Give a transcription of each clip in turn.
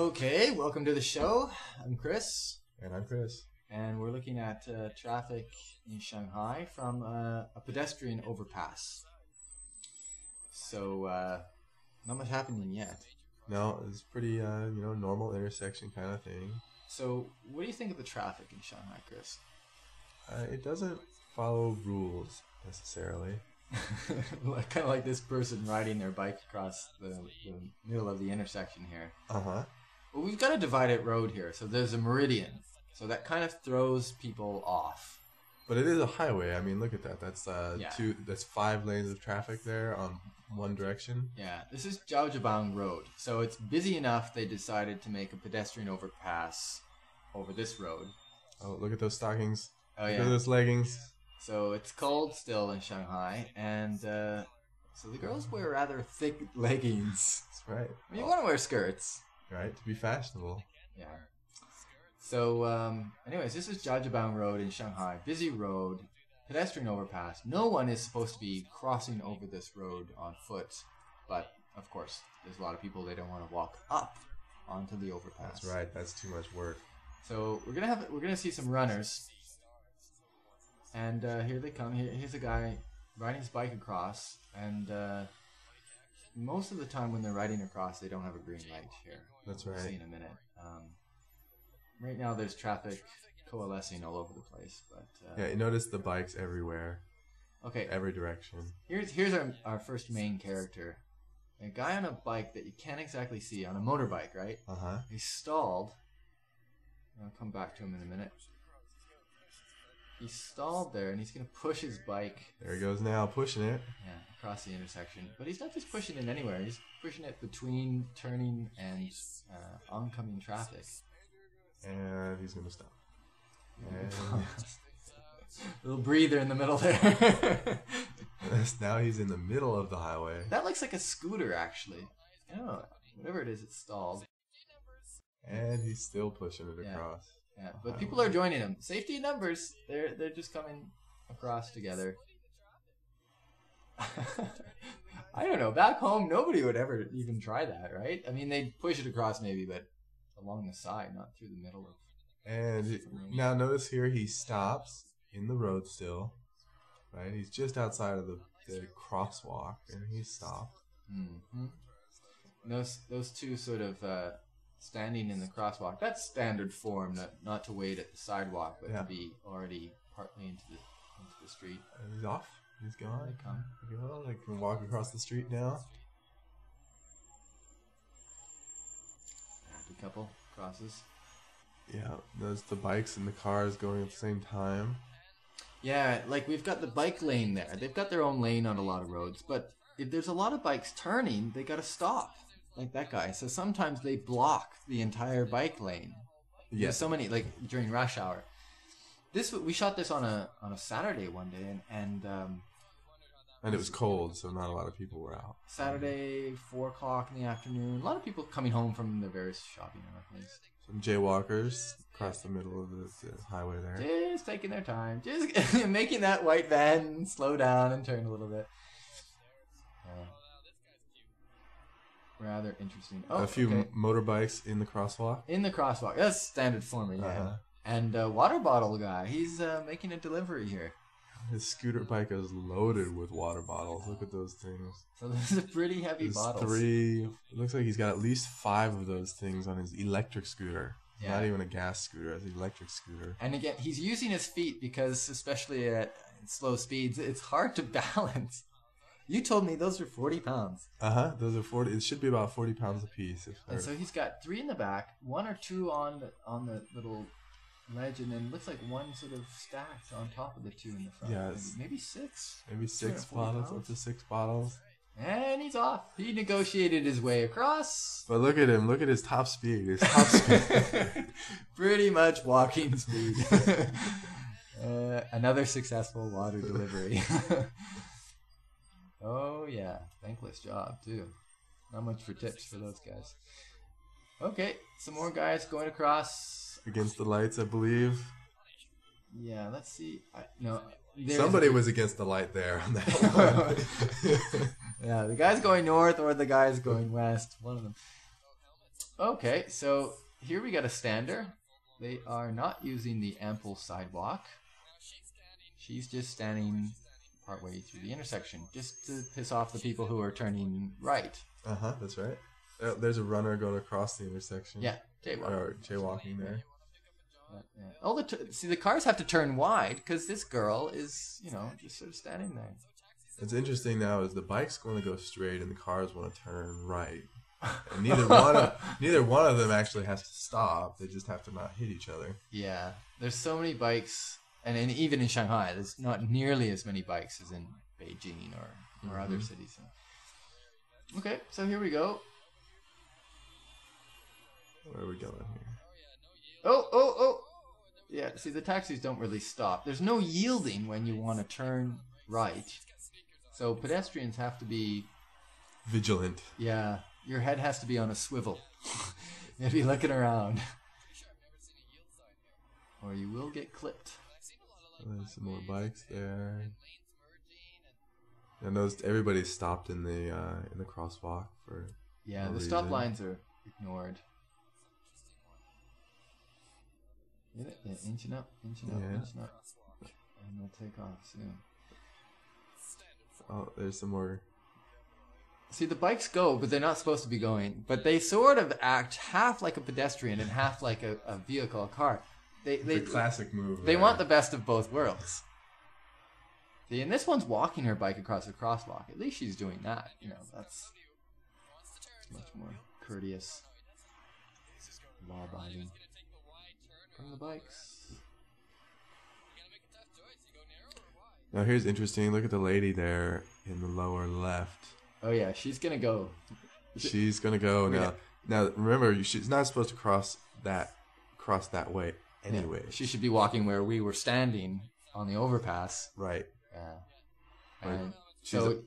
Okay, welcome to the show. I'm Chris. And I'm Chris. And we're looking at traffic in Shanghai from a pedestrian overpass. So, not much happening yet. No, it's pretty, normal intersection kind of thing. So, what do you think of the traffic in Shanghai, Chris? It doesn't follow rules necessarily. Kind of like this person riding their bike across the middle of the intersection here. Uh-huh. Well, we've got a divided road here, so there's a meridian. So that kind of throws people off. But it is a highway. I mean, look at that. That's 5 lanes of traffic there on one direction. Yeah, this is Zhaozhibang Road. So it's busy enough they decided to make a pedestrian overpass over this road. Oh, look at those stockings. Oh, yeah. Look at those leggings. So it's cold still in Shanghai, and so the girls wear rather thick leggings. That's right. I mean, you want to wear skirts. Right, to be fashionable. Yeah. So, anyways, this is Zhaozhibang Road in Shanghai. Busy road, pedestrian overpass. No one is supposed to be crossing over this road on foot, but of course, there's a lot of people they don't want to walk up onto the overpass. That's right. That's too much work. So we're gonna see some runners, and here they come. Here's a guy riding his bike across, and most of the time when they're riding across, they don't have a green light here. That's We'll right. see in a minute. Right now, there's traffic coalescing all over the place, but Yeah, you notice the bikes everywhere. okay. Every direction. Here's our first main character, a guy on a bike that you can't exactly see, on a motorbike, right? Uh-huh. He's stalled. I'll come back to him in a minute. He's stalled there, and he's going to push his bike, There he goes now, pushing it. across the intersection. But he's not just pushing it anywhere. He's pushing it between turning and oncoming traffic. And he's going to stop. And Little breather in the middle there. now he's in the middle of the highway. That looks like a scooter, actually. I don't know. Whatever it is, it's stalled. And he's still pushing it across. Yeah, but people are joining him. Safety in numbers. They're just coming across together. I don't know. Back home, nobody would ever even try that, right? I mean, they'd push it across maybe, but along the side, not through the middle of. And now notice here he stops in the road still. Right? He's just outside of the crosswalk, and he stopped. Mm-hmm. Those two sort of standing in the crosswalk. That's standard form, not to wait at the sidewalk, but to be already partly into the street. And he's off. He's gone. They come. They can walk across the street now. Happy couple crosses. Yeah, there's the bikes and the cars going at the same time. Yeah, like we've got the bike lane there. They've got their own lane on a lot of roads, but if there's a lot of bikes turning, they got to stop. Like that guy. So sometimes they block the entire bike lane. Yes. There's so many, like during rush hour. We shot this on a Saturday one day, and it was cold, so not a lot of people were out. Saturday, 4:00 in the afternoon. A lot of people coming home from their various shopping things. Some jaywalkers across the middle of the highway there. Just taking their time, just making that white van slow down and turn a little bit. Rather interesting. Oh, a few motorbikes in the crosswalk. In the crosswalk. That's standard for me, yeah. Uh-huh. And water bottle guy, he's making a delivery here. His scooter bike is loaded with water bottles. Look at those things. So those are pretty heavy bottles. It looks like he's got at least 5 of those things on his electric scooter. Yeah. Not even a gas scooter, it's an electric scooter. And again, he's using his feet because, especially at slow speeds, it's hard to balance. You told me those are 40 pounds. Those are 40. It should be about 40 pounds a piece. And so he's got 3 in the back, 1 or 2 on the little ledge, and then looks like 1 sort of stacked on top of the 2 in the front. Yes. Maybe 6. Maybe 6 bottles, up to 6 bottles. And he's off. He negotiated his way across. But look at him. Look at his top speed. His top speed. Pretty much walking speed. Another successful water delivery. Oh, yeah. Thankless job, too. Not much for tips for those guys. Okay. Some more guys going across. Against the lights, I believe. Yeah, let's see. Somebody was against the light there on that one. Yeah, the guy's going north or the guy's going west. One of them. Okay, so here we got a stander. They are not using the ample sidewalk. She's just standing partway through the intersection, just to piss off the people who are turning right. That's right. There's a runner going across the intersection. Yeah, jaywalking there. Yeah. See, the cars have to turn wide because this girl is, just sort of standing there. What's interesting now is the bike's going to go straight and the cars want to turn right. And neither one of them actually has to stop. They just have to not hit each other. Yeah, there's so many bikes, and even in Shanghai, there's not nearly as many bikes as in Beijing or other cities. Okay, so here we go. Where are we going here? Oh. Yeah, see, the taxis don't really stop. There's no yielding when you want to turn right. So pedestrians have to be... vigilant. Yeah, your head has to be on a swivel. You have to be looking around. Or you will get clipped. There's some more bikes there. I noticed everybody's stopped in the crosswalk for Yeah, no the stop reason. lines are ignored. Get it? Yeah, inching up. And they'll take off soon. Oh, there's some more. See, the bikes go, but they're not supposed to be going. But they sort of act half like a pedestrian and half like a vehicle, a car. The classic move. They want the best of both worlds. See, and this one's walking her bike across the crosswalk. At least she's doing that. That's much more courteous. Law-abiding. From the bikes. Now here's interesting. Look at the lady there in the lower left. Oh yeah, she's gonna go. She's gonna go now. Now remember, she's not supposed to cross that way anyway. Yeah, she should be walking where we were standing on the overpass. Right. Yeah. And so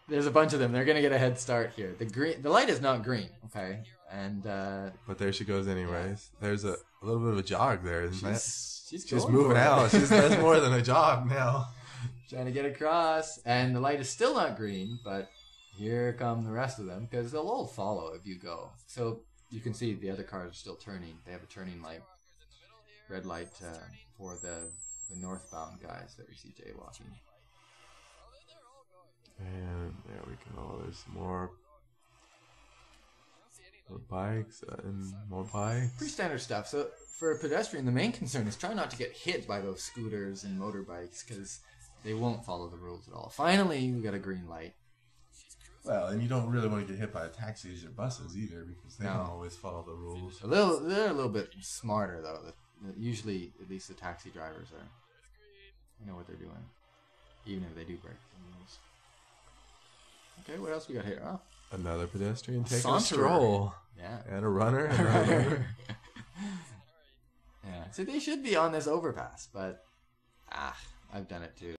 there's a bunch of them. They're gonna get a head start here. The light is not green. Okay. And but there she goes anyways. There's a little bit of a jog there, isn't it? She's moving out. That's more than a jog now. Trying to get across, and the light is still not green, but here come the rest of them, because they'll all follow if you go. So you can see the other cars are still turning. They have a turning light, red light for the northbound guys that we see jaywalking. And there we go. There's some more bikes and more bikes. Pretty standard stuff. So for a pedestrian, the main concern is try not to get hit by those scooters and motorbikes, because they won't follow the rules at all. Finally, we got a green light. Well, and you don't really want to get hit by taxis or buses either, because they don't always follow the rules. They're a little bit smarter, though. Usually, at least the taxi drivers they know what they're doing, even if they do break the rules. Okay, what else we got here? Oh, another pedestrian taking Saunterer. a stroll. Yeah. And a runner. And another runner. Yeah. So they should be on this overpass, but I've done it too.